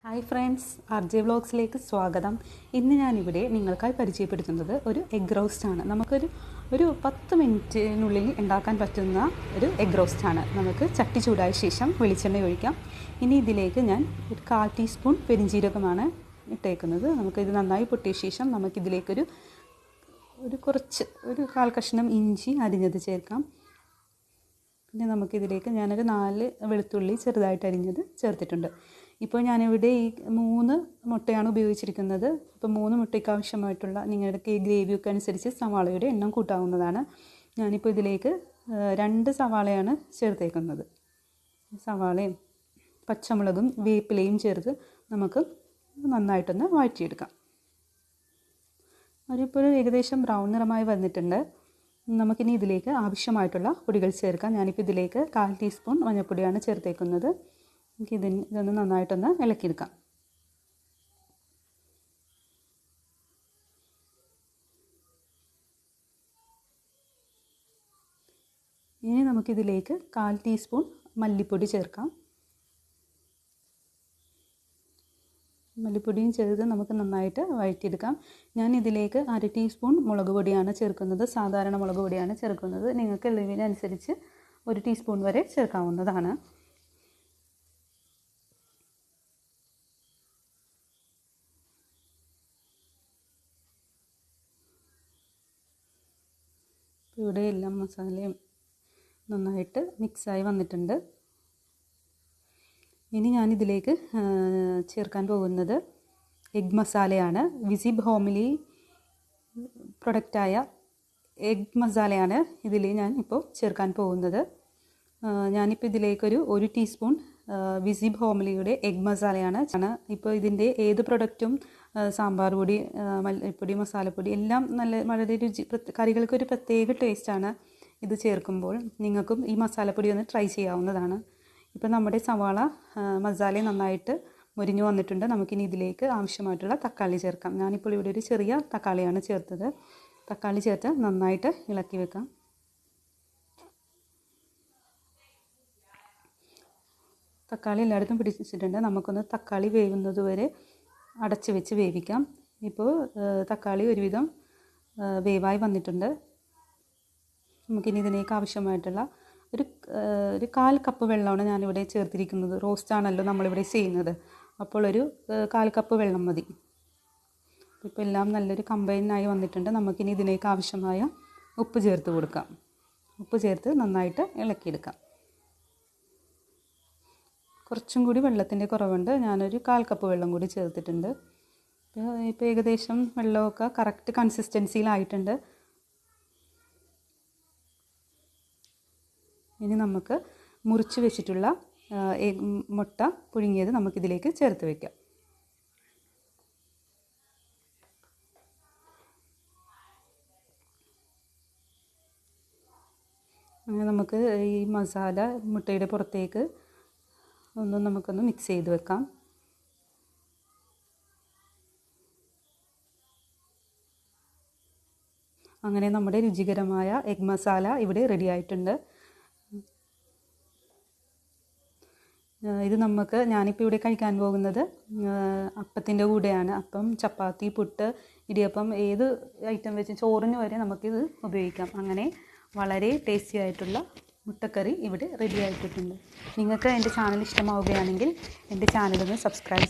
Hi friends, RJ വ്ളോഗ്സിലേക്ക് സ്വാഗതം. ഇന്ന് ഞാനിവിടെ നിങ്ങൾക്കായി പരിചയപ്പെടുത്തുന്നത് ഒരു എഗ് റോസ്റ്റാണ്. ഒരു 10 മിനിറ്റിനുള്ളിൽ ഉണ്ടാക്കാൻ പറ്റുന്ന ഒരു എഗ് റോസ്റ്റാണ്. നമുക്ക് ചട്ടി ചൂടായ ശേഷം വെളിച്ചെണ്ണ ഒഴിക്കാം. ഇനി ഇതിലേക്ക് ഞാൻ ഒരു 1/4 ടീസ്പൂൺ പെരിഞ്ജീരകമാണ് ഇട്ടേക്കുന്നത്. നമുക്കിത് നന്നായി പൊട്ടിയ ശേഷം നമുക്കിതിലേക്കൊരു കുറച്ച് 1/4 കഷ്ണം ഇഞ്ചി അരിഞ്ഞത് ചേർക്കാം. പിന്നെ നമുക്കിതിലേക്ക് ഞാനൊരു 4 വെളുത്തുള്ളി ചെറുതായിട്ട് അരിഞ്ഞത് ചേർത്തിട്ടുണ്ട്. ഇപ്പോൾ ഞാനിവിടെ ഈ 3 മുട്ടയാണ് ഉപയോഗിച്ചിരിക്കുന്നത്. അപ്പോൾ 3 മുട്ടയ്ക്ക് ആവശ്യമായിട്ടുള്ള നിങ്ങളുടെ ഗ്രേവിയൊക്കെ അനുസരിച്ച് സവാളയുടെ എണ്ണം കൂട്ടാവുന്നതാണ്. ഞാനിപ്പോൾ ഇതിലേക്ക് 2 സവാളയാണ് ചേർത്തേക്കുന്നത്. സവാളയും പച്ചമുളകും വേപ്പിലയും ചേർത്ത് നമുക്ക് നന്നായിട്ടൊന്ന് വഴറ്റിയെടുക്കാം. അതിപ്പോൾ ഏകദേശം ബ്രൗൺ നിറമായി വന്നിട്ടുണ്ട്. നമുക്കിനി ഇതിലേക്ക് ആവശ്യമായിട്ടുള്ള പൊടികൾ ചേർക്കാം. ഞാനിപ്പോൾ ഇതിലേക്ക് 1/4 ടീസ്പൂൺ മഞ്ഞൾപ്പൊടിയാണ് ചേർത്തേക്കുന്നത്. ഇതൊന്ന് നന്നായിട്ടൊന്ന് ഇളക്കിയെടുക്കാം. ഇനി നമുക്കിതിലേക്ക് 1/4 ടീസ്പൂൺ മല്ലിപ്പൊടി ചേർക്കാം. മല്ലിപ്പൊടിയും ചേർത്ത് നമുക്ക് നന്നായിട്ട് വഴറ്റിയെടുക്കാം. ഞാൻ ഇതിലേക്ക് 1/2 ടീസ്പൂൺ മുളക് പൊടിയാണ് ചേർക്കുന്നത്. സാധാരണ മുളക് പൊടിയാണ് ചേർക്കുന്നത്. നിങ്ങൾക്ക് എരിവിനനുസരിച്ച് 1 ടീസ്പൂൺ വരെ ചേർക്കാവുന്നതാണ്. ഇവിടെ എല്ലാം മസാലയും നന്നായിട്ട് മിക്സായി വന്നിട്ടുണ്ട്. ഇനി ഞാനിതിലേക്ക് ചേർക്കാൻ പോകുന്നത് എഗ് മസാലയാണ്. വിസിബ് ഹോമിലി പ്രൊഡക്റ്റായ എഗ് മസാലയാണ് ഇതിൽ ഞാൻ ഇപ്പോൾ ചേർക്കാൻ പോകുന്നത്. ഞാനിപ്പോൾ ഇതിലേക്കൊരു 1 ടീസ്പൂൺ വിസിബ് ഹോമിലിയുടെ എഗ് മസാലയാണ്. ഇപ്പോൾ ഇതിൻ്റെ ഏത് പ്രൊഡക്റ്റും സാമ്പാർ പൊടി, മല്ലിപ്പൊടി, മസാലപ്പൊടി എല്ലാം വളരെ കറികൾക്കൊരു പ്രത്യേക ടേസ്റ്റാണ് ഇത് ചേർക്കുമ്പോൾ. നിങ്ങൾക്കും ഈ മസാലപ്പൊടി ഒന്ന് ട്രൈ ചെയ്യാവുന്നതാണ്. ഇപ്പോൾ നമ്മുടെ സവാള മസാല നന്നായിട്ട് മുരിഞ്ഞു വന്നിട്ടുണ്ട്. നമുക്കിനി ഇതിലേക്ക് ആവശ്യമായിട്ടുള്ള തക്കാളി ചേർക്കാം. ഞാനിപ്പോൾ ഇവിടെ ഒരു ചെറിയ തക്കാളിയാണ് ചേർത്തത്. തക്കാളി ചേർത്ത് നന്നായിട്ട് ഇളക്കി വെക്കാം. തക്കാളി എല്ലായിടത്തും പിടിച്ചിട്ടുണ്ട്. നമുക്കൊന്ന് തക്കാളി വേവുന്നത് വരെ അടച്ച് വെച്ച് വേവിക്കാം. ഇപ്പോൾ തക്കാളി ഒരുവിധം വേവായി വന്നിട്ടുണ്ട്. നമുക്കിനി ഇതിലേക്ക് ആവശ്യമായിട്ടുള്ള ഒരു 1/4 കപ്പ് വെള്ളമാണ് ഞാനിവിടെ ചേർത്തിരിക്കുന്നത്. റോസ്റ്റാണല്ലോ നമ്മളിവിടെ ചെയ്യുന്നത്. അപ്പോൾ ഒരു 1/4 കപ്പ് വെള്ളം മതി. ഇപ്പോൾ എല്ലാം നല്ലൊരു കമ്പൈനായി വന്നിട്ടുണ്ട്. നമുക്കിനി ഇതിലേക്ക് ആവശ്യമായ ഉപ്പ് ചേർത്ത് കൊടുക്കാം. ഉപ്പ് ചേർത്ത് നന്നായിട്ട് ഇളക്കിയെടുക്കാം. കുറച്ചും കൂടി വെള്ളത്തിൻ്റെ കുറവുണ്ട്. ഞാനൊരു 1/4 കപ്പ് വെള്ളം കൂടി ചേർത്തിട്ടുണ്ട്. ഇപ്പോൾ ഏകദേശം വെള്ളമൊക്കെ കറക്റ്റ് കൺസിസ്റ്റൻസിയിലായിട്ടുണ്ട്. ഇനി നമുക്ക് മുറിച്ച് വെച്ചിട്ടുള്ള മുട്ട പുഴുങ്ങിയത് നമുക്കിതിലേക്ക് ചേർത്ത് വയ്ക്കാം. അങ്ങനെ നമുക്ക് ഈ മസാല മുട്ടയുടെ പുറത്തേക്ക് നമുക്കൊന്ന് മിക്സ് ചെയ്ത് വെക്കാം. അങ്ങനെ നമ്മുടെ രുചികരമായ എഗ് മസാല ഇവിടെ റെഡി ആയിട്ടുണ്ട്. ഇത് ഞാനിപ്പോൾ ഇവിടെ കഴിക്കാൻ പോകുന്നത് അപ്പത്തിൻ്റെ കൂടെയാണ്. അപ്പം, ചപ്പാത്തി, പുട്ട്, ഇടിയപ്പം ഏത് ഐറ്റം വെച്ച് ചോറിന് വരെ നമുക്കിത് ഉപയോഗിക്കാം. അങ്ങനെ വളരെ ടേസ്റ്റി ആയിട്ടുള്ള മുട്ടക്കറി ഇവിടെ റെഡി ആയിട്ടുണ്ട്. നിങ്ങൾക്ക് എൻ്റെ ചാനൽ ഇഷ്ടമാവുകയാണെങ്കിൽ എൻ്റെ ചാനലൊന്ന് സബ്സ്ക്രൈബ്